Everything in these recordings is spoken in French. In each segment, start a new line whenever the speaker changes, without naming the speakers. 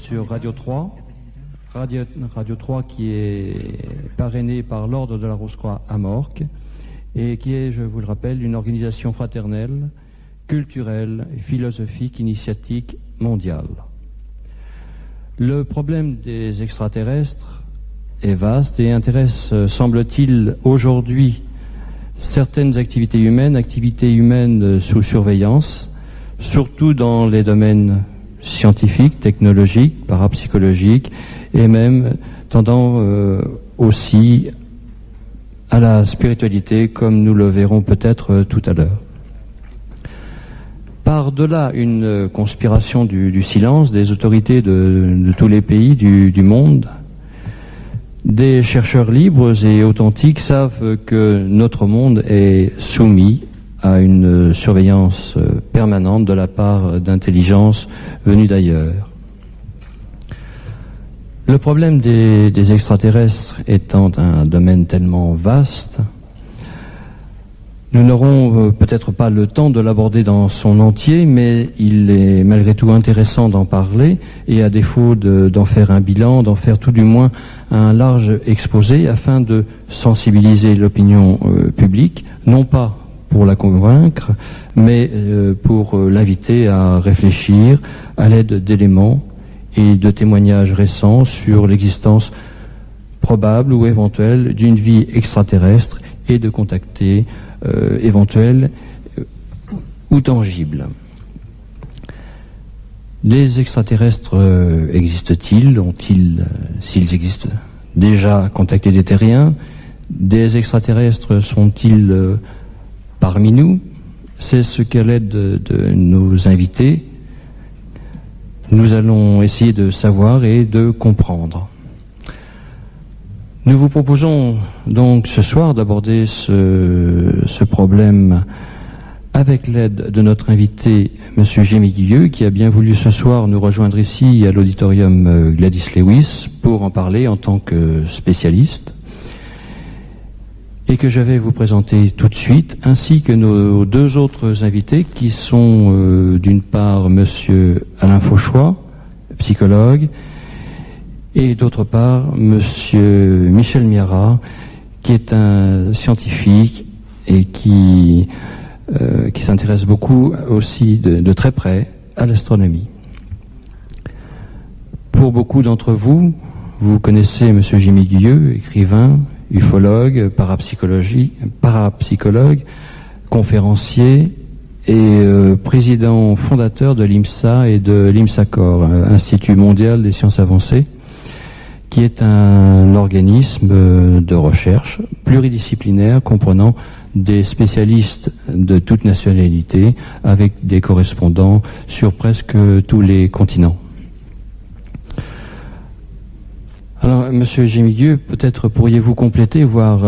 sur Radio 3. Radio 3 qui est parrainée par l'Ordre de la Rose-Croix à Morques et qui est, je vous le rappelle, une organisation fraternelle, culturelle, philosophique, initiatique mondiale. Le problème des extraterrestres est vaste et intéresse, semble-t-il, aujourd'hui certaines activités humaines sous surveillance, surtout dans les domaines scientifiques, technologiques, parapsychologiques et même tendant aussi à la spiritualité, comme nous le verrons peut-être tout à l'heure. Par-delà une conspiration du silence des autorités de tous les pays du monde, des chercheurs libres et authentiques savent que notre monde est soumis à une surveillance permanente de la part d'intelligences venues d'ailleurs. Le problème des extraterrestres étant un domaine tellement vaste, nous n'aurons peut-être pas le temps de l'aborder dans son entier, mais il est malgré tout intéressant d'en parler, et à défaut d'en faire un bilan, d'en faire tout du moins un large exposé, afin de sensibiliser l'opinion publique, non pas pour la convaincre, mais pour l'inviter à réfléchir à l'aide d'éléments et de témoignages récents sur l'existence probable ou éventuelle d'une vie extraterrestre et de contacter éventuels ou tangibles. Les extraterrestres existent-ils? Ont-ils, s'ils existent, déjà contacté des terriens? Des extraterrestres sont-ils parmi nous? C'est ce qu'à l'aide de nos invités, nous allons essayer de savoir et de comprendre. Nous vous proposons donc ce soir d'aborder ce problème avec l'aide de notre invité, M. Jimmy Guilleux, qui a bien voulu ce soir nous rejoindre ici à l'auditorium Gladys Lewis pour en parler en tant que spécialiste, et que je vais vous présenter tout de suite, ainsi que nos deux autres invités qui sont d'une part M. Alain Fauchois, psychologue, et d'autre part Monsieur Michel Miara, qui est un scientifique et qui s'intéresse beaucoup aussi de très près à l'astronomie. Pour beaucoup d'entre vous, vous connaissez Monsieur Jimmy Guilleux, écrivain, ufologue, parapsychologue, conférencier et président fondateur de l'IMSA et de l'IMSACOR, Institut mondial des sciences avancées, qui est un organisme de recherche pluridisciplinaire comprenant des spécialistes de toute nationalité avec des correspondants sur presque tous les continents. Alors, Monsieur Jimmy Guilleux, peut-être pourriez-vous compléter, voire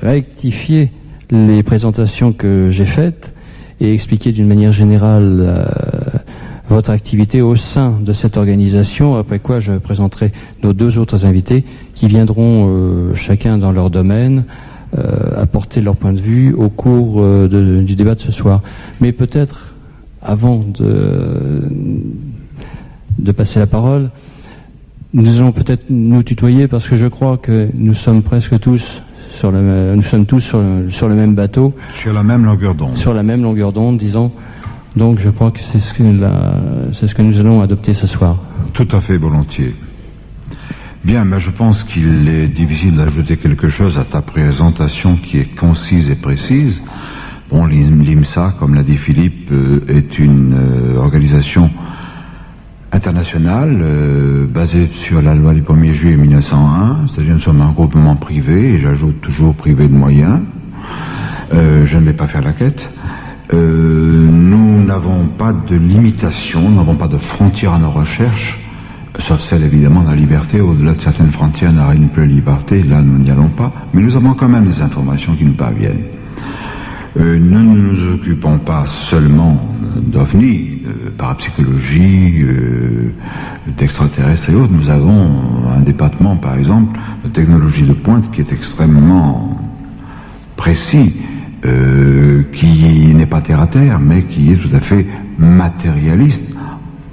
rectifier les présentations que j'ai faites et expliquer d'une manière générale votre activité au sein de cette organisation, après quoi je présenterai nos deux autres invités qui viendront chacun dans leur domaine apporter leur point de vue au cours du débat de ce soir. Mais peut-être, avant de passer la parole, nous allons peut-être nous tutoyer parce que je crois que nous sommes presque tous sur le même bateau.
Sur la même longueur d'onde.
Sur la même longueur d'onde, disons. Donc je crois que c'est ce que nous allons adopter ce soir.
Tout à fait volontiers. Bien, mais je pense qu'il est difficile d'ajouter quelque chose à ta présentation qui est concise et précise. Bon, l'IMSA, comme l'a dit Philippe, est une organisation internationale basée sur la loi du 1er juillet 1901, c'est-à-dire nous sommes un groupement privé, et j'ajoute toujours privé de moyens. Je ne vais pas faire la quête. Nous n'avons pas de limitation, nous n'avons pas de frontières à nos recherches, sauf celle évidemment de la liberté. Au-delà de certaines frontières, il n'y aura plus de liberté, là nous n'y allons pas, mais nous avons quand même des informations qui nous parviennent. Nous ne nous occupons pas seulement d'OVNI, de parapsychologie, d'extraterrestres et autres. Nous avons un département, par exemple, de technologie de pointe qui est extrêmement précis, qui n'est pas terre à terre, mais qui est tout à fait matérialiste,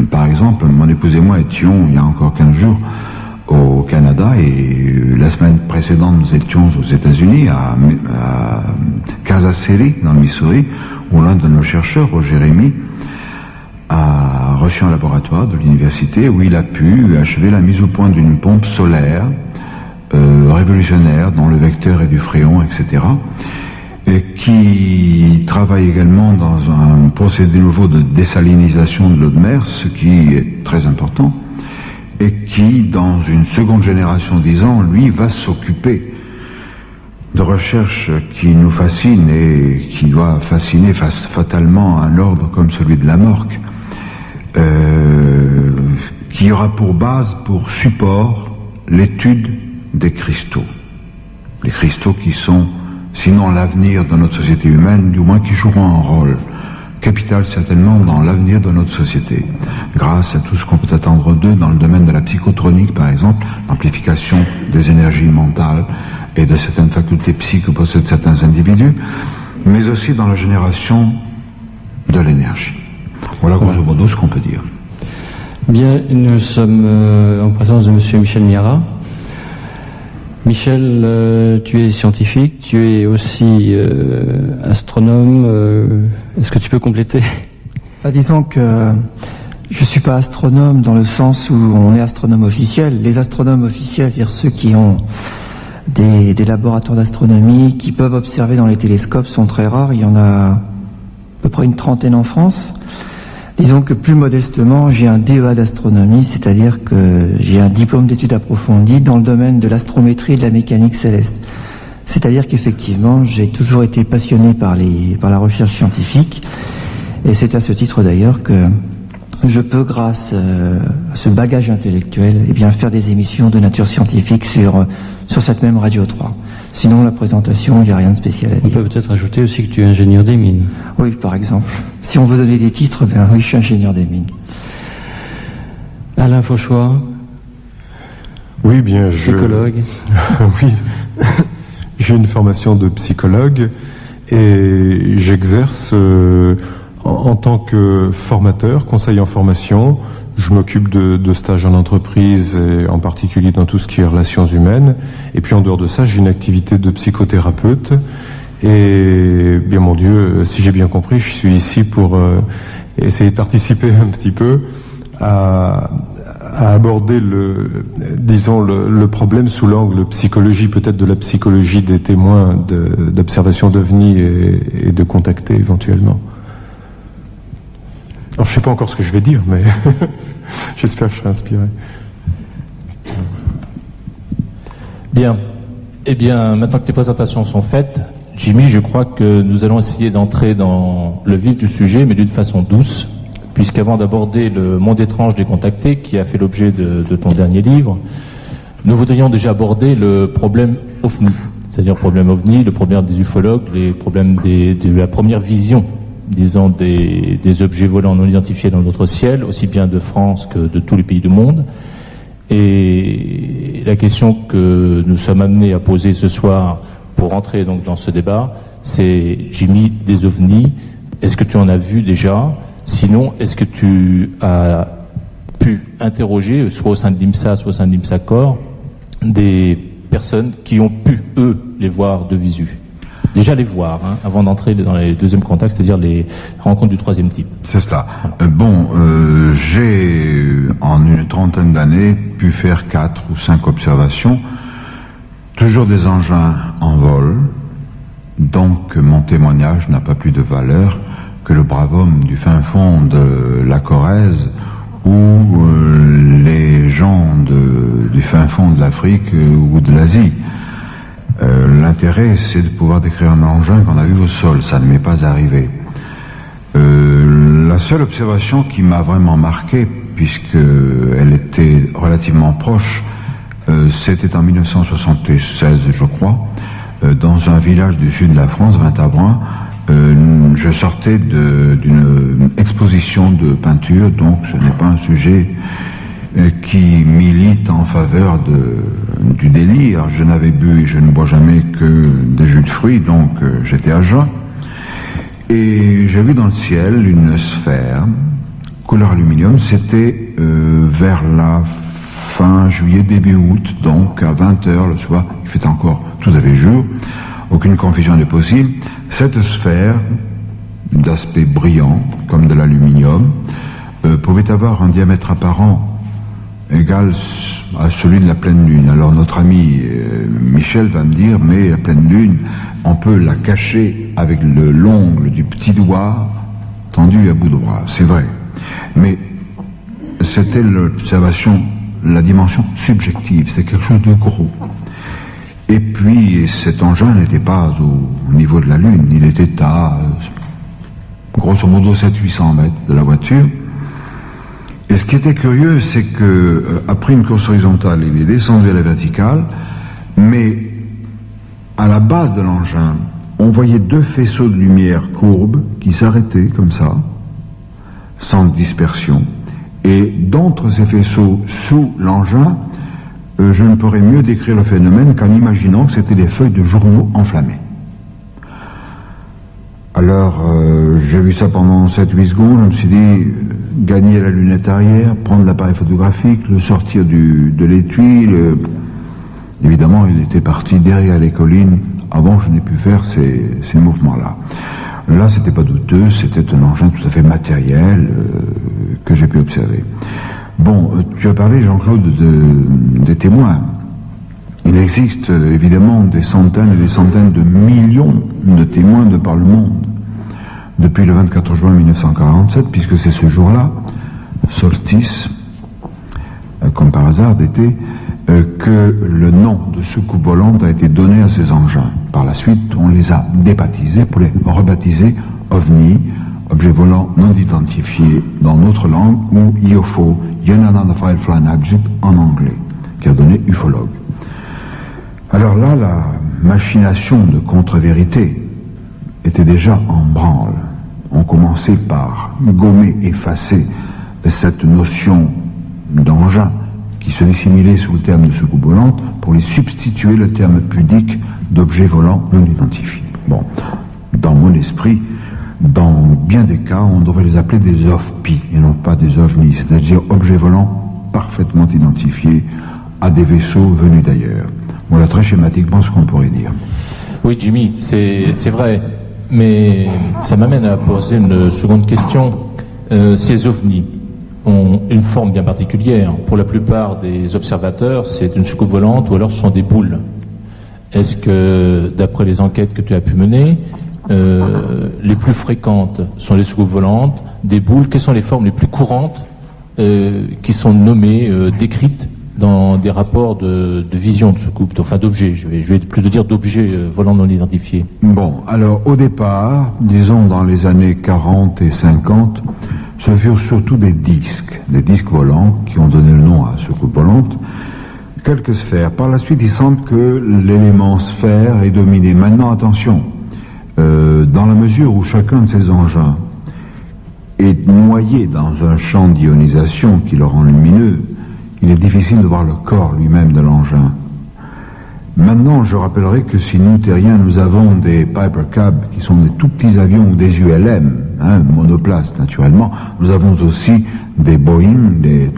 Par exemple, mon épouse et moi étions, il y a encore 15 jours, au Canada, et la semaine précédente, nous étions aux États-Unis, à Kansas City, dans le Missouri, où l'un de nos chercheurs, Roger Rémy, a reçu un laboratoire de l'université où il a pu achever la mise au point d'une pompe solaire révolutionnaire dont le vecteur est du fréon, etc. Et qui travaille également dans un procédé nouveau de désalinisation de l'eau de mer, ce qui est très important, et qui, dans une seconde génération, disons, lui, va s'occuper de recherches qui nous fascinent et qui doit fasciner fatalement un ordre comme celui de Lamarck, qui aura pour base, pour support, l'étude des cristaux. Les cristaux qui sont, sinon l'avenir de notre société humaine, du moins qui joueront un rôle capital certainement dans l'avenir de notre société, grâce à tout ce qu'on peut attendre d'eux dans le domaine de la psychotronique, par exemple, l'amplification des énergies mentales et de certaines facultés psy que possèdent certains individus, mais aussi dans la génération de l'énergie. Voilà grosso modo ce qu'on peut dire.
Bien, nous sommes en présence de M. Michel Miara. Michel, tu es scientifique, tu es aussi astronome. Est-ce que tu peux compléter ?
Disons que je ne suis pas astronome dans le sens où on est astronome officiel. Les astronomes officiels, c'est-à-dire ceux qui ont des laboratoires d'astronomie, qui peuvent observer dans les télescopes, sont très rares. Il y en a à peu près une trentaine en France. Disons que plus modestement, j'ai un DEA d'astronomie, c'est-à-dire que j'ai un diplôme d'études approfondies dans le domaine de l'astrométrie et de la mécanique céleste. C'est-à-dire qu'effectivement, j'ai toujours été passionné par la recherche scientifique, et c'est à ce titre d'ailleurs que je peux, grâce à ce bagage intellectuel, faire des émissions de nature scientifique sur cette même Radio 3. Sinon, la présentation, il n'y a rien de spécial à dire.
On peut peut-être ajouter aussi que tu es ingénieur des mines.
Oui, par exemple. Si on veut donner des titres, oui, je suis ingénieur des mines.
Alain Fauchois.
Oui, bien,
psychologue.
Oui, j'ai une formation de psychologue et j'exerce en tant que formateur, conseiller en formation. Je m'occupe de stages en entreprise et en particulier dans tout ce qui est relations humaines. Et puis en dehors de ça, j'ai une activité de psychothérapeute. Et bien mon Dieu, si j'ai bien compris, je suis ici pour essayer de participer un petit peu à aborder le problème sous l'angle psychologie, peut-être de la psychologie des témoins d'observation d'OVNI et de contacter éventuellement. Alors, je ne sais pas encore ce que je vais dire, mais j'espère que je serai inspiré.
Bien. Eh bien, maintenant que les présentations sont faites, Jimmy, je crois que nous allons essayer d'entrer dans le vif du sujet, mais d'une façon douce, puisqu'avant d'aborder le monde étrange des contactés, qui a fait l'objet de ton dernier livre, nous voudrions déjà aborder le problème OVNI, c'est-à-dire le problème OVNI, le problème des ufologues, les problèmes de la première vision, disons, des objets volants non identifiés dans notre ciel, aussi bien de France que de tous les pays du monde. Et la question que nous sommes amenés à poser ce soir pour entrer donc dans ce débat, c'est, Jimmy, des ovnis, est-ce que tu en as vu déjà ? Sinon, est-ce que tu as pu interroger, soit au sein de l'IMSA, soit au sein de l'IMSA-Corps, des personnes qui ont pu, eux, les voir de visu ? Déjà les voir, avant d'entrer dans les deuxièmes contacts, c'est-à-dire les rencontres du troisième type.
C'est cela. J'ai, en une trentaine d'années, pu faire 4 ou 5 observations, toujours des engins en vol, donc mon témoignage n'a pas plus de valeur que le brave homme du fin fond de la Corrèze ou les gens du fin fond de l'Afrique ou de l'Asie. L'intérêt, c'est de pouvoir décrire un engin qu'on a vu au sol. Ça ne m'est pas arrivé. La seule observation qui m'a vraiment marqué, puisqu'elle était relativement proche, c'était en 1976, je crois, dans un village du sud de la France, Vintabren. Je sortais d'une exposition de peinture, donc ce n'est pas un sujet qui milite en faveur du délire. Je n'avais bu et je ne bois jamais que des jus de fruits, donc j'étais à jeun. Et j'ai vu dans le ciel une sphère couleur aluminium, c'était vers la fin juillet, début août, donc à 20h le soir, il fait encore tout à fait jour, aucune confusion n'est possible. Cette sphère d'aspect brillant, comme de l'aluminium, pouvait avoir un diamètre apparent égal à celui de la pleine lune. Alors notre ami Michel va me dire, mais la pleine lune, on peut la cacher avec l'ongle du petit doigt tendu à bout de bras, c'est vrai. Mais c'était l'observation, la dimension subjective, c'est quelque chose de gros. Et puis cet engin n'était pas au niveau de la Lune, il était à grosso modo 700-800 mètres de la voiture. Et ce qui était curieux, c'est que après une course horizontale, il est descendu à la verticale, mais à la base de l'engin, on voyait deux faisceaux de lumière courbes qui s'arrêtaient comme ça, sans dispersion. Et d'entre ces faisceaux sous l'engin, je ne pourrais mieux décrire le phénomène qu'en imaginant que c'était des feuilles de journaux enflammées. Alors, j'ai vu ça pendant 7-8 secondes, je me suis dit, gagner la lunette arrière, prendre l'appareil photographique, le sortir de l'étui, évidemment, il était parti derrière les collines, avant je n'ai pu faire ces mouvements-là. Là, c'était pas douteux, c'était un engin tout à fait matériel que j'ai pu observer. Bon, tu as parlé, Jean-Claude, des témoins. Il existe évidemment des centaines et des centaines de millions de témoins de par le monde depuis le 24 juin 1947, puisque c'est ce jour-là, solstice, comme par hasard d'été, que le nom de soucoupe volante a été donné à ces engins. Par la suite, on les a débaptisés pour les rebaptiser OVNI, objet volant non identifié dans notre langue, ou UFO, Unidentified Flying Object en anglais, qui a donné ufologue. Alors là, la machination de contre-vérité était déjà en branle. On commençait par gommer, effacer cette notion d'engin qui se dissimulait sous le terme de soucoupe volante pour lui substituer le terme pudique d'objet volant non identifié. Bon, dans mon esprit, dans bien des cas, on devrait les appeler des OVPI et non pas des OVNI, c'est-à-dire objets volants parfaitement identifiés à des vaisseaux venus d'ailleurs. Voilà très schématiquement ce qu'on pourrait dire.
Oui, Jimmy, c'est vrai, mais ça m'amène à poser une seconde question. Ces ovnis ont une forme bien particulière. Pour la plupart des observateurs, c'est une soucoupe volante ou alors ce sont des boules. Est-ce que, d'après les enquêtes que tu as pu mener, les plus fréquentes sont les soucoupes volantes, des boules? Quelles sont les formes les plus courantes qui sont nommées, décrites dans des rapports de vision de soucoupe, enfin d'objets, je vais plutôt dire d'objets volants non identifiés?
Bon, alors au départ, disons dans les années 40 et 50, ce furent surtout des disques volants qui ont donné le nom à soucoupe volante, quelques sphères. Par la suite, il semble que l'élément sphère est dominé. Maintenant, attention, dans la mesure où chacun de ces engins est noyé dans un champ d'ionisation qui le rend lumineux, il est difficile de voir le corps lui-même de l'engin. Maintenant, je rappellerai que si nous, terriens, nous avons des Piper Cub, qui sont des tout petits avions, ou des ULM, monoplaces naturellement, nous avons aussi des Boeing, des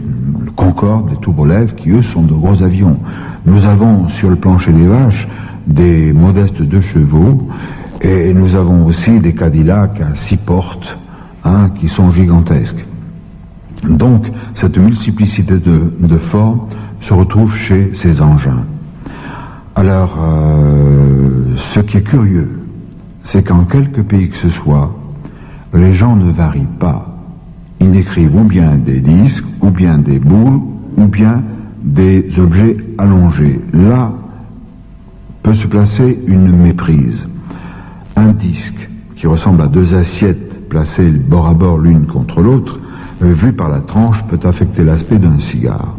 Concorde, des Tupolev, qui eux sont de gros avions. Nous avons sur le plancher des vaches des modestes 2 chevaux, et nous avons aussi des Cadillacs à 6 portes, qui sont gigantesques. Donc, cette multiplicité de formes se retrouve chez ces engins. Alors, ce qui est curieux, c'est qu'en quelque pays que ce soit, les gens ne varient pas. Ils décrivent ou bien des disques, ou bien des boules, ou bien des objets allongés. Là, peut se placer une méprise. Un disque qui ressemble à 2 assiettes placées bord à bord l'une contre l'autre, vu par la tranche, peut affecter l'aspect d'un cigare.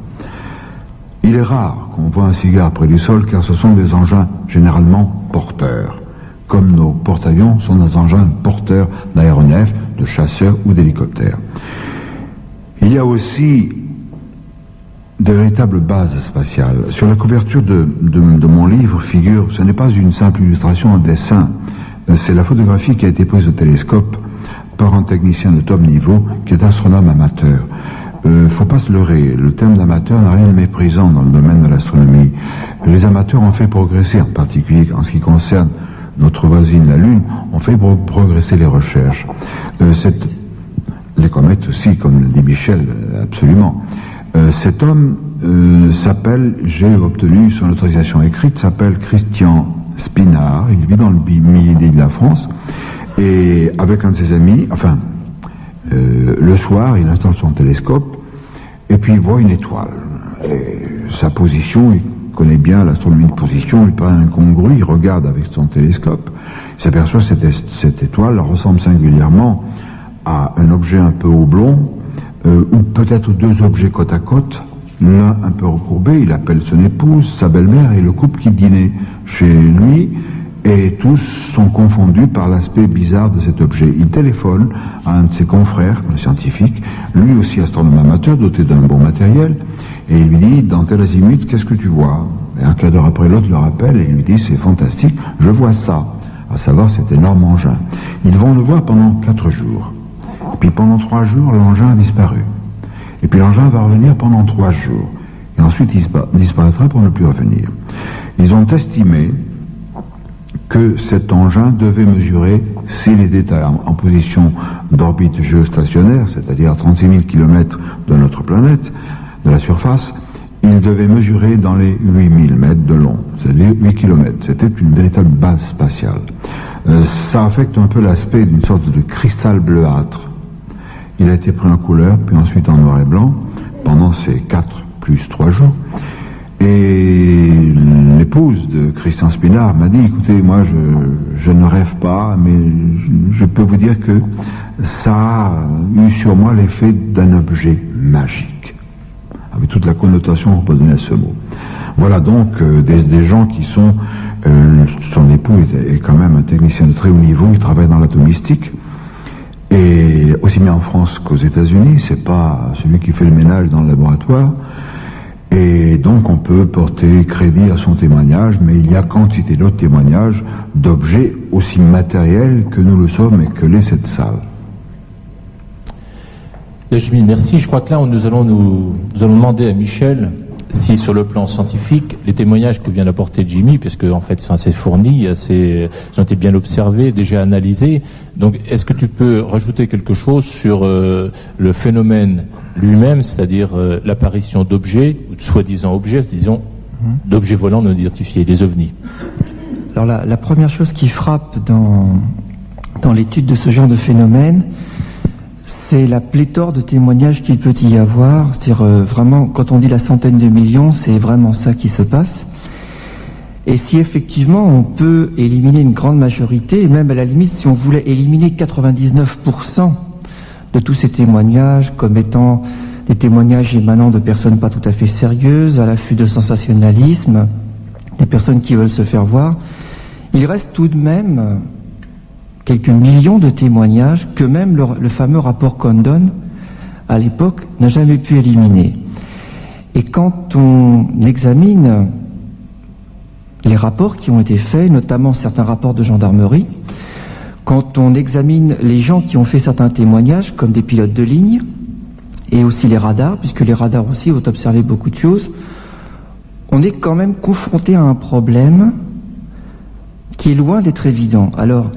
Il est rare qu'on voit un cigare près du sol car ce sont des engins généralement porteurs, comme nos porte-avions sont des engins porteurs d'aéronefs, de chasseurs ou d'hélicoptères. Il y a aussi de véritables bases spatiales. Sur la couverture de mon livre figure, ce n'est pas une simple illustration en dessin, c'est la photographie qui a été prise au télescope par un technicien de top niveau qui est astronome amateur. Faut pas se leurrer, le terme d'amateur n'a rien de méprisant dans le domaine de l'astronomie. Les amateurs ont fait progresser, en particulier en ce qui concerne notre voisine la Lune, ont fait progresser les recherches. Les comètes aussi, comme le dit Michel, absolument. Cet homme s'appelle, j'ai obtenu son autorisation écrite, s'appelle Christian Spinard, il vit dans le Midi de la France, et avec un de ses amis, le soir, il installe son télescope, et puis il voit une étoile. Et sa position, il connaît bien l'astronomie de position, il paraît incongru, il regarde avec son télescope, il s'aperçoit que cette étoile ressemble singulièrement à un objet un peu oblong, ou peut-être deux objets côte à côte, l'un un peu recourbé, il appelle son épouse, sa belle-mère et le couple qui dînait chez lui, et tous sont confondus par l'aspect bizarre de cet objet. Il téléphone à un de ses confrères, un scientifique, lui aussi astronome amateur, doté d'un bon matériel, et il lui dit, dans tel azimut, qu'est-ce que tu vois? Et un quart d'heure après, l'autre le rappelle et il lui dit, c'est fantastique, je vois ça, à savoir cet énorme engin. Ils vont le voir pendant 4 jours. Et puis pendant 3 jours, l'engin a disparu. Et puis l'engin va revenir pendant 3 jours. Et ensuite, il disparaîtra pour ne plus revenir. Ils ont estimé que cet engin devait mesurer, s'il était en position d'orbite géostationnaire, c'est-à-dire à 36 000 km de notre planète, de la surface, il devait mesurer dans les 8000 mètres de long, c'est-à-dire 8 km. C'était une véritable base spatiale. Ça affecte un peu l'aspect d'une sorte de cristal bleuâtre. Il a été pris en couleur, puis ensuite en noir et blanc, pendant ces 4 plus 3 jours. Et l'épouse de Christian Spinard m'a dit, écoutez, moi je ne rêve pas, mais je peux vous dire que ça a eu sur moi l'effet d'un objet magique, avec toute la connotation qu'on peut donner à ce mot. Voilà donc des gens qui sont... son époux est quand même un technicien de très haut niveau, il travaille dans l'atomistique, et aussi bien en France qu'aux États-Unis, c'est pas celui qui fait le ménage dans le laboratoire. Et donc on peut porter crédit à son témoignage, mais il y a quantité d'autres témoignages d'objets aussi matériels que nous le sommes et que l'est cette salle.
Jimmy, merci. Je crois que là, nous allons demander à Michel si, sur le plan scientifique, les témoignages que vient d'apporter Jimmy, parce qu'en fait, ils sont assez fournis, ils ont été bien observés, déjà analysés. Donc, est-ce que tu peux rajouter quelque chose sur le phénomène lui-même, c'est-à-dire l'apparition d'objets, ou de soi-disant objets, disons, d'objets volants non identifiés, les ovnis?
Alors, la première chose qui frappe dans l'étude de ce genre de phénomène, c'est la pléthore de témoignages qu'il peut y avoir. C'est-à-dire vraiment, quand on dit la centaine de millions, c'est vraiment ça qui se passe. Et si effectivement on peut éliminer une grande majorité, et même à la limite si on voulait éliminer 99% de tous ces témoignages comme étant des témoignages émanant de personnes pas tout à fait sérieuses, à l'affût de sensationnalisme, des personnes qui veulent se faire voir, il reste tout de même quelques millions de témoignages que même le fameux rapport Condon, à l'époque, n'a jamais pu éliminer. Et quand on examine les rapports qui ont été faits, notamment certains rapports de gendarmerie, quand on examine les gens qui ont fait certains témoignages, comme des pilotes de ligne, et aussi les radars, puisque les radars aussi ont observé beaucoup de choses, on est quand même confronté à un problème qui est loin d'être évident. Alors,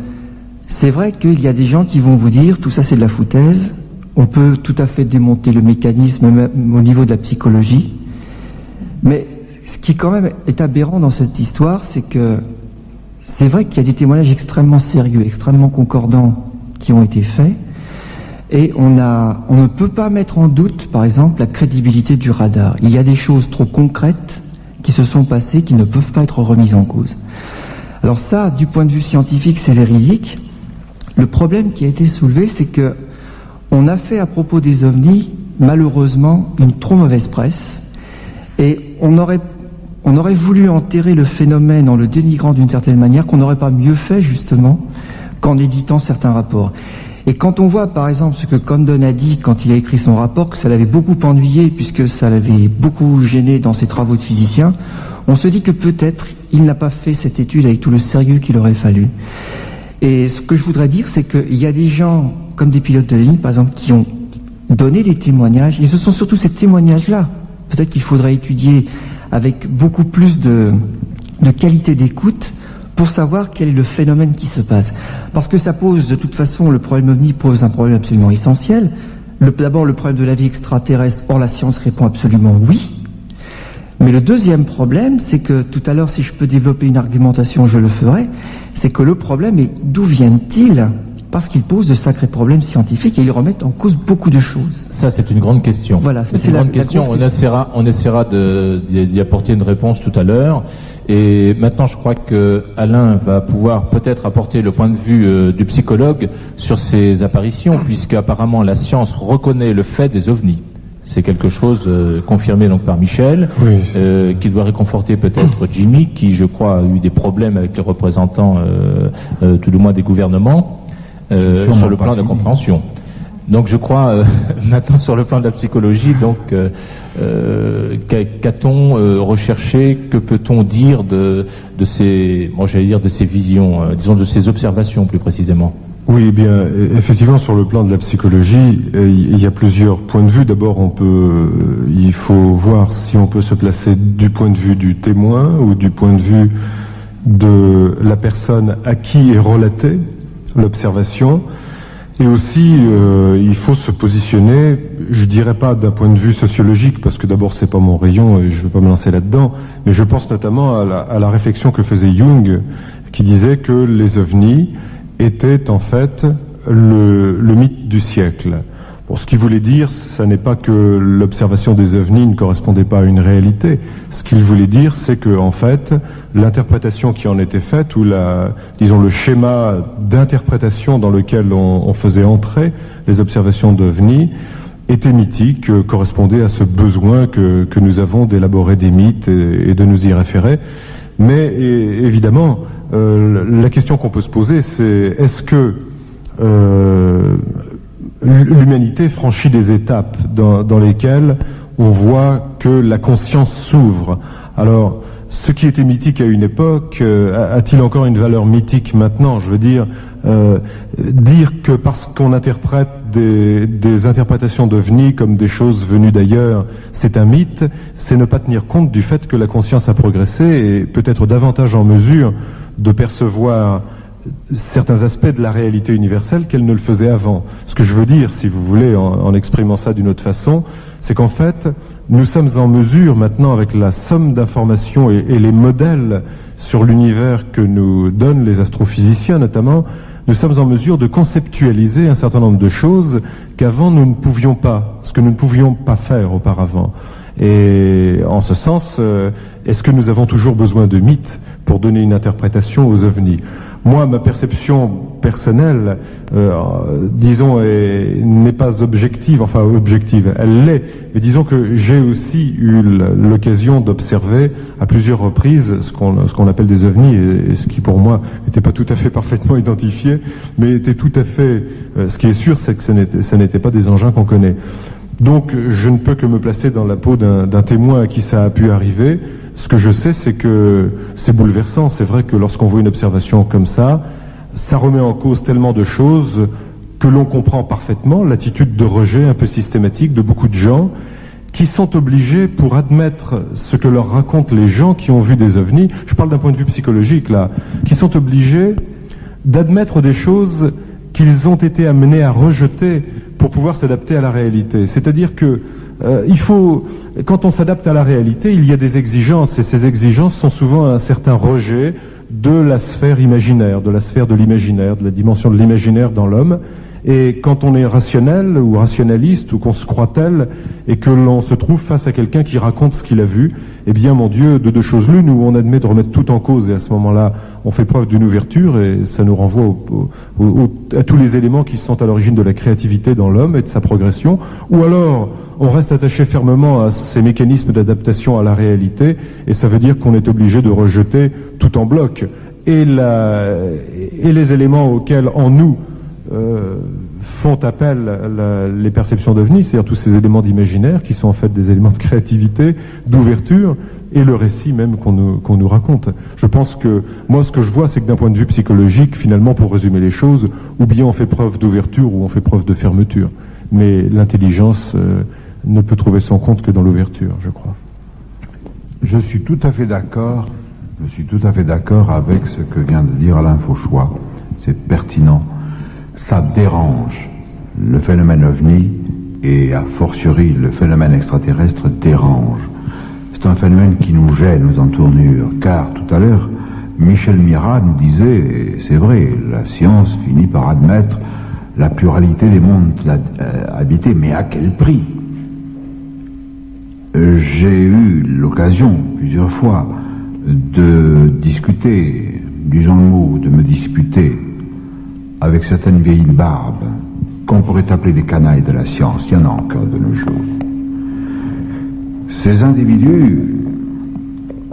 c'est vrai qu'il y a des gens qui vont vous dire tout ça c'est de la foutaise, on peut tout à fait démonter le mécanisme même au niveau de la psychologie, mais ce qui quand même est aberrant dans cette histoire, c'est que c'est vrai qu'il y a des témoignages extrêmement sérieux, extrêmement concordants qui ont été faits, et on ne peut pas mettre en doute, par exemple, la crédibilité du radar. Il y a des choses trop concrètes qui se sont passées qui ne peuvent pas être remises en cause. Alors ça, du point de vue scientifique, c'est véridique. Le problème qui a été soulevé, c'est que on a fait à propos des ovnis, malheureusement, une trop mauvaise presse, et on aurait voulu enterrer le phénomène en le dénigrant d'une certaine manière, qu'on n'aurait pas mieux fait, justement, qu'en éditant certains rapports. Et quand on voit, par exemple, ce que Condon a dit quand il a écrit son rapport, que ça l'avait beaucoup ennuyé, puisque ça l'avait beaucoup gêné dans ses travaux de physicien, on se dit que peut-être il n'a pas fait cette étude avec tout le sérieux qu'il aurait fallu. Et ce que je voudrais dire, c'est qu'il y a des gens comme des pilotes de ligne, par exemple, qui ont donné des témoignages, et ce sont surtout ces témoignages-là, peut-être qu'il faudrait étudier avec beaucoup plus de qualité d'écoute pour savoir quel est le phénomène qui se passe. Parce que ça pose, de toute façon, le problème OVNI pose un problème absolument essentiel. D'abord, le problème de la vie extraterrestre, or la science répond absolument oui. Mais le deuxième problème, c'est que tout à l'heure, si je peux développer une argumentation, je le ferai, c'est que le problème est d'où viennent-ils ? Parce qu'ils posent de sacrés problèmes scientifiques et ils remettent en cause beaucoup de choses.
Ça, c'est une grande question.
Voilà,
c'est une grande question. On essaiera d'y apporter une réponse tout à l'heure. Et maintenant, je crois que Alain va pouvoir peut-être apporter le point de vue du psychologue sur ces apparitions, puisque apparemment la science reconnaît le fait des ovnis. C'est quelque chose confirmé donc par Michel, oui. Qui doit réconforter peut-être Jimmy, qui je crois a eu des problèmes avec les représentants, tout du moins des gouvernements, sur le plan de la compréhension. Donc je crois maintenant sur le plan de la psychologie, donc qu'a-t-on recherché, que peut-on dire de ces, de ces visions, disons de ces observations plus précisément?
Oui, eh bien, effectivement, sur le plan de la psychologie, il y a plusieurs points de vue. D'abord, il faut voir si on peut se placer du point de vue du témoin ou du point de vue de la personne à qui est relatée l'observation. Et aussi, il faut se positionner, je dirais pas d'un point de vue sociologique, parce que d'abord c'est pas mon rayon et je vais pas me lancer là-dedans, mais je pense notamment à la réflexion que faisait Jung, qui disait que les ovnis était en fait le mythe du siècle. Bon, ce qu'il voulait dire, ça n'est pas que l'observation des ovnis ne correspondait pas à une réalité. Ce qu'il voulait dire, c'est que en fait, l'interprétation qui en était faite, ou le schéma d'interprétation dans lequel on faisait entrer les observations d'ovnis, était mythique, correspondait à ce besoin que nous avons d'élaborer des mythes et de nous y référer. Mais évidemment, la question qu'on peut se poser, c'est est-ce que l'humanité franchit des étapes dans lesquelles on voit que la conscience s'ouvre? Alors, ce qui était mythique à une époque, a-t-il encore une valeur mythique maintenant? Je veux dire que parce qu'on interprète des interprétations d'ovnis comme des choses venues d'ailleurs, c'est un mythe, c'est ne pas tenir compte du fait que la conscience a progressé et peut-être davantage en mesure de percevoir certains aspects de la réalité universelle qu'elle ne le faisait avant. Ce que je veux dire, si vous voulez, en exprimant ça d'une autre façon, c'est qu'en fait, nous sommes en mesure maintenant, avec la somme d'informations et les modèles sur l'univers que nous donnent les astrophysiciens notamment, nous sommes en mesure de conceptualiser un certain nombre de choses qu'avant nous ne pouvions pas, ce que nous ne pouvions pas faire auparavant. Et en ce sens, est-ce que nous avons toujours besoin de mythes pour donner une interprétation aux ovnis? Moi, ma perception personnelle, disons, n'est pas objective, enfin objective, elle l'est, mais disons que j'ai aussi eu l'occasion d'observer à plusieurs reprises ce qu'on appelle des ovnis, et ce qui pour moi n'était pas tout à fait parfaitement identifié, mais était tout à fait, ce qui est sûr, c'est que ce n'était pas des engins qu'on connaît. Donc je ne peux que me placer dans la peau d'un témoin à qui ça a pu arriver. Ce que je sais, c'est que c'est bouleversant. C'est vrai que lorsqu'on voit une observation comme ça remet en cause tellement de choses que l'on comprend parfaitement l'attitude de rejet un peu systématique de beaucoup de gens qui sont obligés, pour admettre ce que leur racontent les gens qui ont vu des ovnis, je parle d'un point de vue psychologique là, qui sont obligés d'admettre des choses qu'ils ont été amenés à rejeter pour pouvoir s'adapter à la réalité. C'est-à-dire que quand on s'adapte à la réalité, il y a des exigences, et ces exigences sont souvent un certain rejet de la sphère imaginaire, de la sphère de l'imaginaire, de la dimension de l'imaginaire dans l'homme. Et quand on est rationnel ou rationaliste, ou qu'on se croit tel, et que l'on se trouve face à quelqu'un qui raconte ce qu'il a vu, eh bien, mon Dieu, de deux choses l'une, où on admet de remettre tout en cause, et à ce moment-là, on fait preuve d'une ouverture, et ça nous renvoie à tous les éléments qui sont à l'origine de la créativité dans l'homme et de sa progression, ou alors on reste attaché fermement à ces mécanismes d'adaptation à la réalité, et ça veut dire qu'on est obligé de rejeter tout en bloc, et les éléments auxquels, en nous, font appel les perceptions d'OVNI, c'est-à-dire tous ces éléments d'imaginaire qui sont en fait des éléments de créativité, d'ouverture, et le récit même qu'on nous raconte. Je pense que, moi ce que je vois, c'est que d'un point de vue psychologique, finalement, pour résumer les choses, ou bien on fait preuve d'ouverture ou on fait preuve de fermeture. Mais l'intelligence ne peut trouver son compte que dans l'ouverture, je crois.
Je suis tout à fait d'accord avec ce que vient de dire Alain Fauchois. C'est pertinent. Ça dérange. Le phénomène OVNI et a fortiori le phénomène extraterrestre dérange. C'est un phénomène qui nous gêne aux entournures, car tout à l'heure, Michel Mirat nous disait, et c'est vrai, la science finit par admettre la pluralité des mondes habités, mais à quel prix? J'ai eu l'occasion, plusieurs fois, de discuter, disons le mot, de me disputer avec certaines vieilles barbes qu'on pourrait appeler des canailles de la science. Il y en a encore de nos jours. Ces individus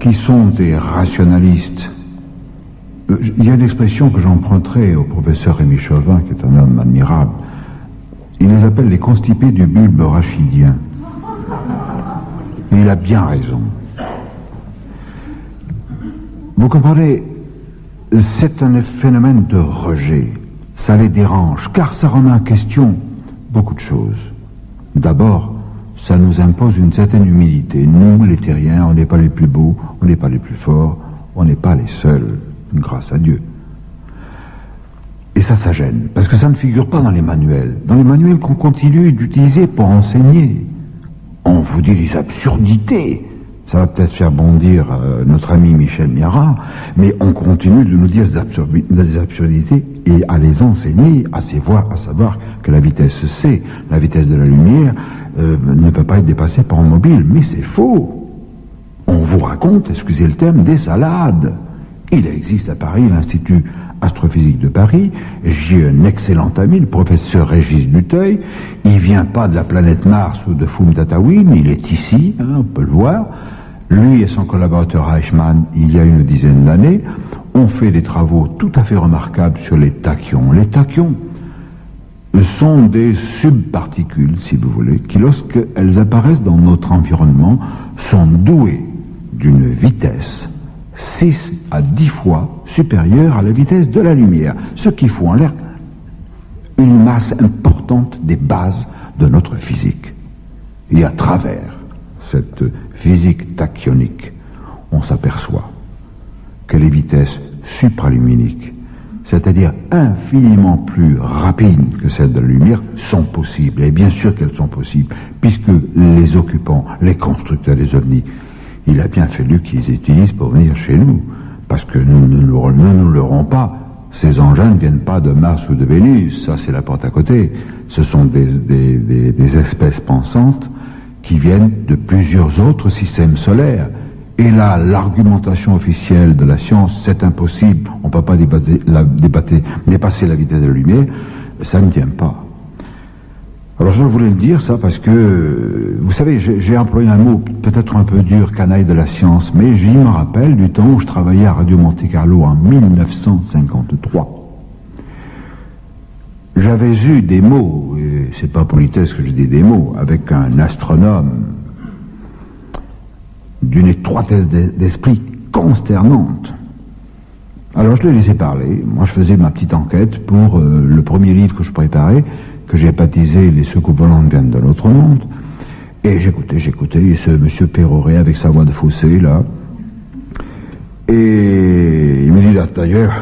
qui sont des rationalistes, il y a une expression que j'emprunterai au professeur Rémi Chauvin, qui est un homme admirable. Il les appelle les constipés du bulbe rachidien. Et il a bien raison. Vous comprenez, c'est un phénomène de rejet. Ça les dérange, car ça remet en question beaucoup de choses. D'abord, ça nous impose une certaine humilité. Nous, les terriens, on n'est pas les plus beaux, on n'est pas les plus forts, on n'est pas les seuls, grâce à Dieu. Et ça gêne, parce que ça ne figure pas dans les manuels. Dans les manuels qu'on continue d'utiliser pour enseigner. On vous dit des absurdités. Ça va peut-être faire bondir notre ami Michel Mirat, mais on continue de nous dire des absurdités et à les enseigner, à savoir que la vitesse C, la vitesse de la lumière, ne peut pas être dépassée par un mobile. Mais c'est faux. On vous raconte, excusez le terme, des salades. Il existe à Paris l'Institut astrophysique de Paris. J'ai un excellent ami, le professeur Régis Duteuil. Il vient pas de la planète Mars ou de Fumtatawin, il est ici, on peut le voir. Lui et son collaborateur Eichmann, il y a une dizaine d'années, ont fait des travaux tout à fait remarquables sur les tachyons. Les tachyons sont des subparticules, si vous voulez, qui, lorsqu'elles apparaissent dans notre environnement, sont douées d'une vitesse 6 à 10 fois supérieure à la vitesse de la lumière, ce qui fout en l'air une masse importante des bases de notre physique. Et à travers cette physique tachyonique, on s'aperçoit que les vitesses supraluminiques, c'est-à-dire infiniment plus rapides que celles de la lumière, sont possibles. Et bien sûr qu'elles sont possibles, puisque les occupants, les constructeurs des ovnis, il a bien fallu qu'ils les utilisent pour venir chez nous, parce que nous ne l'aurons pas. Ces engins ne viennent pas de Mars ou de Vénus, ça c'est la porte à côté. Ce sont des espèces pensantes qui viennent de plusieurs autres systèmes solaires. Et là, l'argumentation officielle de la science, c'est impossible, on ne peut pas dépasser la vitesse de la lumière, ça ne tient pas. Alors je voulais le dire ça parce que, vous savez, j'ai employé un mot peut-être un peu dur, canaille de la science, mais je me rappelle du temps où je travaillais à Radio Monte Carlo en 1953. J'avais eu des mots, et c'est pas politesse que je dis des mots, avec un astronome d'une étroitesse d'esprit consternante. Alors je l'ai laissé parler. Moi je faisais ma petite enquête pour le premier livre que je préparais, que j'ai baptisé Les secours volantes viennent de l'autre monde. Et j'écoutais, et ce monsieur péroré avec sa voix de fossé là. Et il me dit là, d'ailleurs,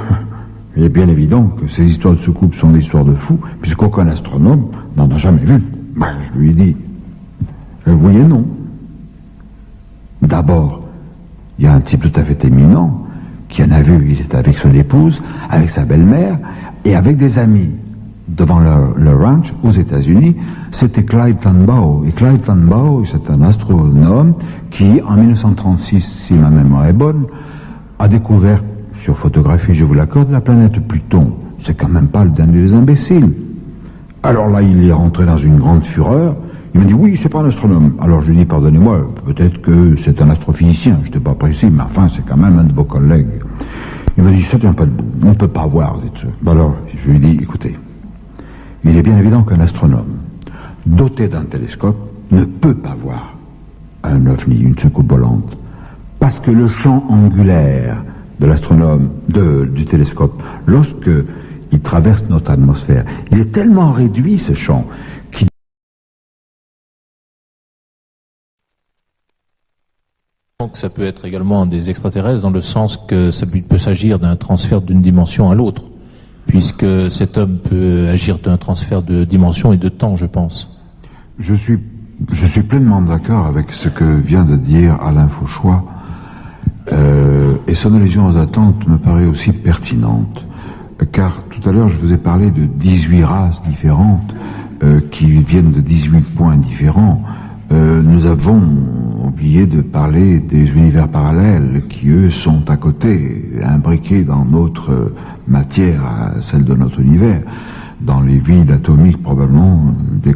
il est bien évident que ces histoires de soucoupe sont des histoires de fous, puisqu'aucun astronome n'en a jamais vu. Ben, je lui ai dit, oui et non. D'abord, il y a un type tout à fait éminent qui en a vu, il était avec son épouse, avec sa belle-mère et avec des amis devant le ranch aux États-Unis. C'était Clyde Turnbow. Et Clyde Turnbow, c'est un astronome qui, en 1936, si ma mémoire est bonne, a découvert, sur photographie, je vous l'accorde, la planète Pluton. C'est quand même pas le dernier des imbéciles. Alors là, il est rentré dans une grande fureur. Il m'a dit, oui, c'est pas un astronome. Alors je lui ai dit, pardonnez-moi, peut-être que c'est un astrophysicien, je n'étais pas précis, mais enfin, c'est quand même un de vos collègues. Il m'a dit, ça tient pas debout, on ne peut pas voir. Alors, je lui ai dit, écoutez, Il est bien évident qu'un astronome doté d'un télescope ne peut pas voir un ovni, une soucoupe volante, parce que le champ angulaire de l'astronome, du télescope, lorsque il traverse notre atmosphère, il est tellement réduit, ce champ, qu'il...
Donc ça peut être également des extraterrestres dans le sens que ça peut s'agir d'un transfert d'une dimension à l'autre, puisque cet homme peut agir d'un transfert de dimension et de temps, je pense.
Je suis pleinement d'accord avec ce que vient de dire Alain Fauchois, et son allusion aux attentes me paraît aussi pertinente, car tout à l'heure je vous ai parlé de 18 races différentes qui viennent de 18 points différents. Nous avons oublié de parler des univers parallèles qui, eux, sont à côté, imbriqués dans notre matière, celle de notre univers, dans les vides atomiques probablement des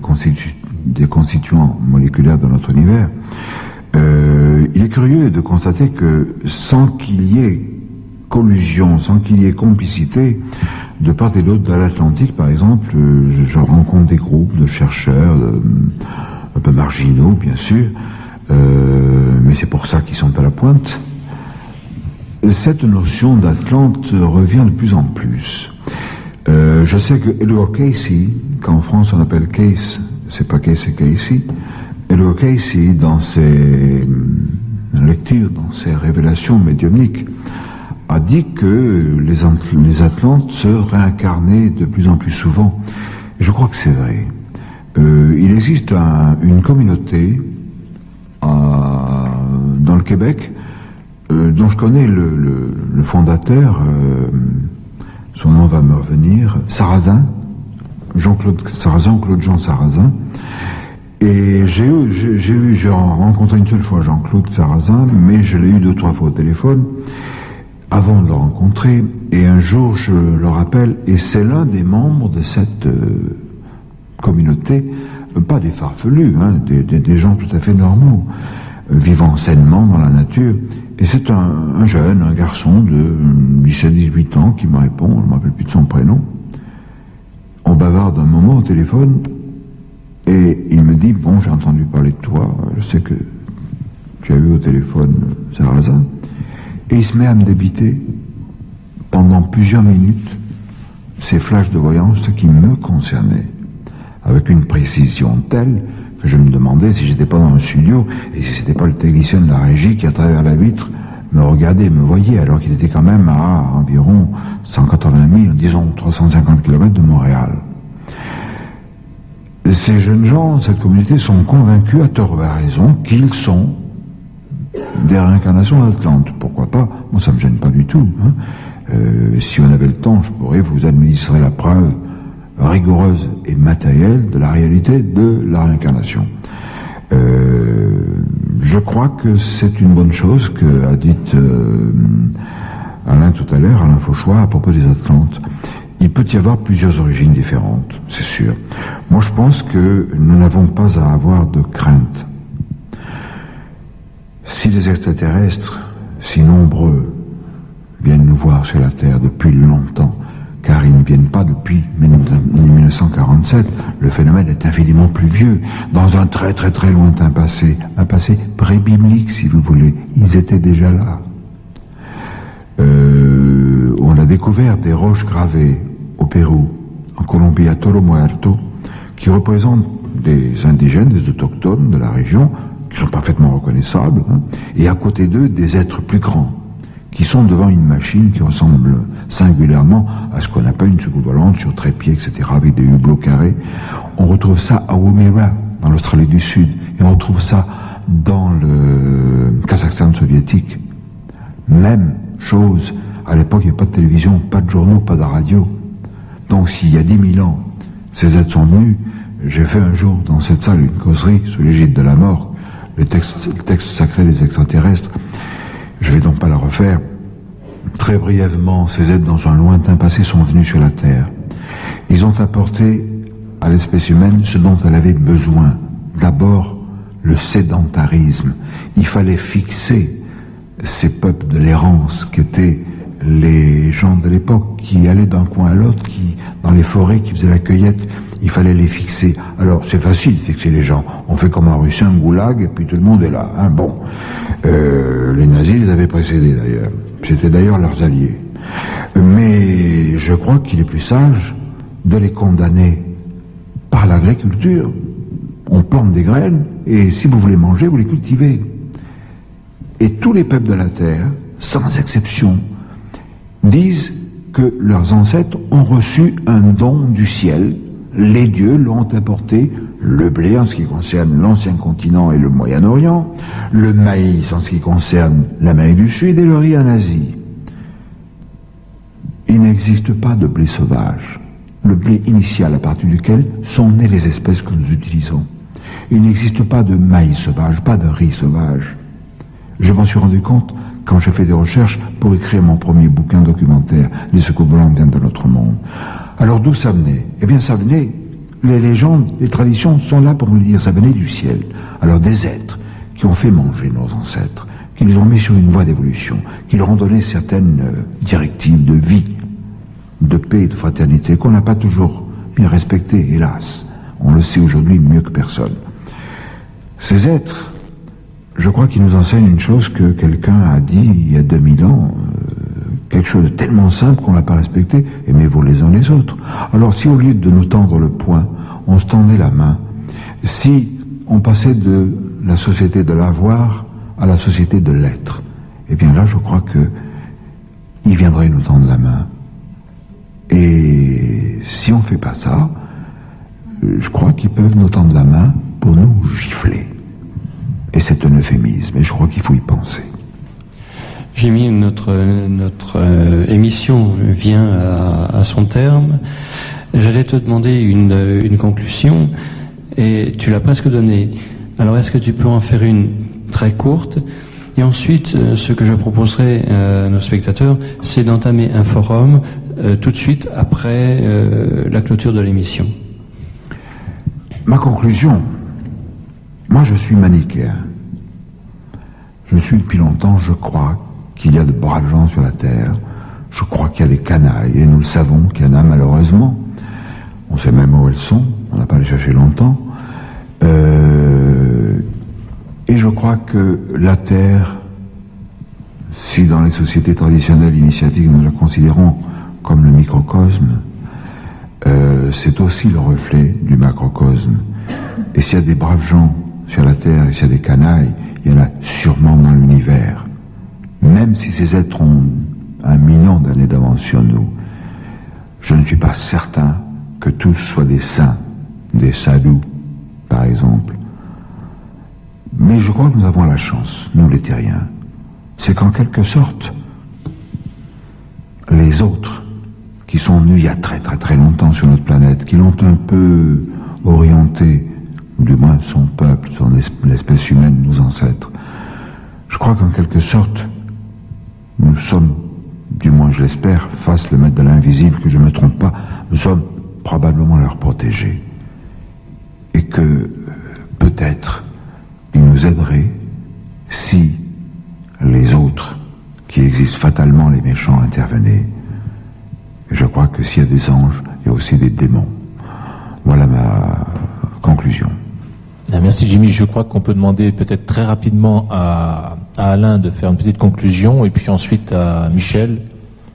constituants moléculaires de notre univers. Il est curieux de constater que sans qu'il y ait collusion, sans qu'il y ait complicité, de part et d'autre de l'Atlantique, par exemple, je rencontre des groupes de chercheurs, un peu marginaux, bien sûr, mais c'est pour ça qu'ils sont à la pointe. Cette notion d'Atlante revient de plus en plus. Je sais que Edward Casey, qu'en France on appelle Case, c'est pas Case, c'est Casey, Edward Casey, dans ses lectures, dans ses révélations médiumniques, a dit que les Atlantes se réincarnaient de plus en plus souvent. Et je crois que c'est vrai. Il existe une communauté dans le Québec dont je connais le fondateur, son nom va me revenir, Sarrazin, Claude Jean Sarrazin. Et j'ai rencontré une seule fois Jean-Claude Sarrazin, mais je l'ai eu 2 ou 3 fois au téléphone avant de le rencontrer, et un jour je le rappelle, et c'est l'un des membres de cette communauté, pas des farfelus, hein, des gens tout à fait normaux, vivant sainement dans la nature, et c'est un jeune, un garçon de 17-18 ans qui me répond, je ne me rappelle plus de son prénom. On bavarde un moment au téléphone, et il me dit, bon, j'ai entendu parler de toi, je sais que tu as eu au téléphone Sarrazin, et il se met à me débiter pendant plusieurs minutes ces flashs de voyance qui me concernaient, avec une précision telle que je me demandais si j'étais pas dans un studio et si c'était pas le technicien de la régie qui, à travers la vitre, me regardait, me voyait, alors qu'il était quand même à environ 180 000, disons 350 km de Montréal. Ces jeunes gens, cette communauté, sont convaincus, à tort ou à raison, qu'ils sont des réincarnations d'Atlante. Pourquoi pas? Moi, ça me gêne pas du tout. Hein. Si on avait le temps, je pourrais vous administrer la preuve rigoureuse et matérielle de la réalité de la réincarnation. Je crois que c'est une bonne chose que a dit Alain tout à l'heure, Alain Fauchois, à propos des Atlantes. Il peut y avoir plusieurs origines différentes, c'est sûr. Moi, je pense que nous n'avons pas à avoir de crainte. Si les extraterrestres, si nombreux, viennent nous voir sur la Terre depuis longtemps, car ils ne viennent pas depuis 1947, le phénomène est infiniment plus vieux, dans un très très très lointain passé, un passé pré-biblique si vous voulez, ils étaient déjà là. On a découvert des roches gravées au Pérou, en Colombie, à Toro Muerto, qui représentent des indigènes, des autochtones de la région, qui sont parfaitement reconnaissables, hein, et à côté d'eux, des êtres plus grands, qui sont devant une machine qui ressemble singulièrement à ce qu'on appelle une soucoupe volante sur trépied, etc., avec des hublots carrés. On retrouve ça à Woomera, dans l'Australie du Sud, et on retrouve ça dans le Kazakhstan soviétique. Même chose, à l'époque il n'y avait pas de télévision, pas de journaux, pas de radio. Donc s'il y a 10 000 ans, ces êtres sont venus, j'ai fait un jour dans cette salle une causerie sous l'égide de la mort, le texte sacré des extraterrestres. Je vais donc pas la refaire. Très brièvement, ces êtres dans un lointain passé sont venus sur la Terre. Ils ont apporté à l'espèce humaine ce dont elle avait besoin. D'abord, le sédentarisme. Il fallait fixer ces peuples de l'errance qu'étaient les gens de l'époque qui allaient d'un coin à l'autre, qui dans les forêts, qui faisaient la cueillette, il fallait les fixer. Alors c'est facile de fixer les gens. On fait comme en Russie un goulag et puis tout le monde est là. Hein. Bon, les nazis les avaient précédés d'ailleurs. C'était d'ailleurs leurs alliés. Mais je crois qu'il est plus sage de les condamner par l'agriculture. On plante des graines et si vous voulez manger, vous les cultivez. Et tous les peuples de la terre, sans exception, disent que leurs ancêtres ont reçu un don du ciel. Les dieux l'ont apporté, le blé en ce qui concerne l'ancien continent et le Moyen-Orient, le maïs en ce qui concerne l'Amérique du Sud et le riz en Asie. Il n'existe pas de blé sauvage, le blé initial à partir duquel sont nées les espèces que nous utilisons. Il n'existe pas de maïs sauvage, pas de riz sauvage. Je m'en suis rendu compte quand j'ai fait des recherches pour écrire mon premier bouquin documentaire, Les secours blancs viennent de notre monde. Alors d'où ça venait? Eh bien ça venait, les légendes, les traditions sont là pour nous le dire, ça venait du ciel. Alors des êtres qui ont fait manger nos ancêtres, qui les ont mis sur une voie d'évolution, qui leur ont donné certaines directives de vie, de paix et de fraternité qu'on n'a pas toujours bien respectées, hélas. On le sait aujourd'hui mieux que personne. Ces êtres, je crois qu'ils nous enseignent une chose que quelqu'un a dit il y a 2000 ans, quelque chose de tellement simple qu'on l'a pas respecté, aimez-vous les uns les autres. Alors si au lieu de nous tendre le poing, on se tendait la main, si on passait de la société de l'avoir à la société de l'être, eh bien là je crois que ils viendraient nous tendre la main. Et si on fait pas ça, je crois qu'ils peuvent nous tendre la main pour nous gifler. Et c'est un euphémisme, et je crois qu'il faut y penser.
Jimmy, notre émission vient à son terme. J'allais te demander une conclusion, et tu l'as presque donnée. Alors est-ce que tu peux en faire une très courte? Et ensuite, ce que je proposerai à nos spectateurs, c'est d'entamer un forum tout de suite après la clôture de l'émission.
Ma conclusion, moi je suis manichéen. Je suis depuis longtemps, je crois qu'il y a de braves gens sur la terre. Je crois qu'il y a des canailles, et nous le savons qu'il y en a malheureusement. On sait même où elles sont, on n'a pas à les chercher longtemps. Et je crois que la terre, si dans les sociétés traditionnelles initiatiques nous la considérons comme le microcosme, c'est aussi le reflet du macrocosme. Et s'il y a des braves gens sur la terre, et s'il y a des canailles, il y en a sûrement dans l'univers. Même si ces êtres ont 1 million d'années d'avance sur nous, je ne suis pas certain que tous soient des saints, des sadhus, par exemple. Mais je crois que nous avons la chance, nous les terriens, c'est qu'en quelque sorte, les autres, qui sont venus il y a très très très longtemps sur notre planète, qui l'ont un peu orienté, ou du moins son peuple, l'espèce humaine, nos ancêtres, je crois qu'en quelque sorte, nous sommes, du moins je l'espère, fasse le maître de l'invisible, que je ne me trompe pas, nous sommes probablement leurs protégés. Et que, peut-être, ils nous aideraient si les autres, qui existent fatalement, les méchants, intervenaient. Et je crois que s'il y a des anges, il y a aussi des démons. Voilà ma conclusion.
Merci Jimmy, je crois qu'on peut demander peut-être très rapidement à Alain de faire une petite conclusion et puis ensuite à Michel.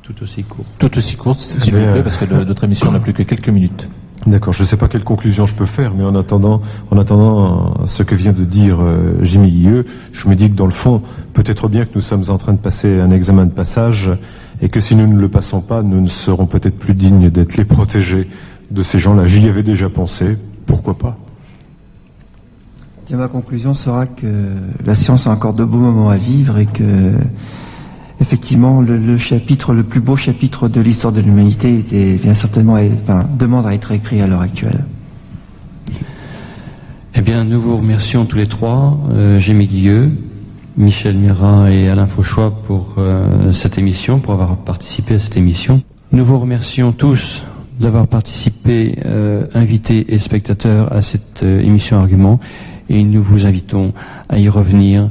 Tout aussi court.
Tout aussi courte, s'il vous plaît, parce que notre émission n'a plus que quelques minutes.
D'accord, je ne sais pas quelle conclusion je peux faire, mais en attendant ce que vient de dire Jimmy Guilleux, je me dis que dans le fond, peut-être bien que nous sommes en train de passer un examen de passage et que si nous ne le passons pas, nous ne serons peut-être plus dignes d'être les protégés de ces gens-là. J'y avais déjà pensé, pourquoi pas?
Bien, ma conclusion sera que la science a encore de beaux moments à vivre et que, effectivement, le plus beau chapitre de l'histoire de l'humanité vient certainement, demande à être écrit à l'heure actuelle.
Eh bien, nous vous remercions tous les trois, Jimmy Guilleux, Michel Mira et Alain Fauchois pour cette émission, pour avoir participé à cette émission. Nous vous remercions tous d'avoir participé, invités et spectateurs à cette émission Argument, et nous vous invitons à y revenir.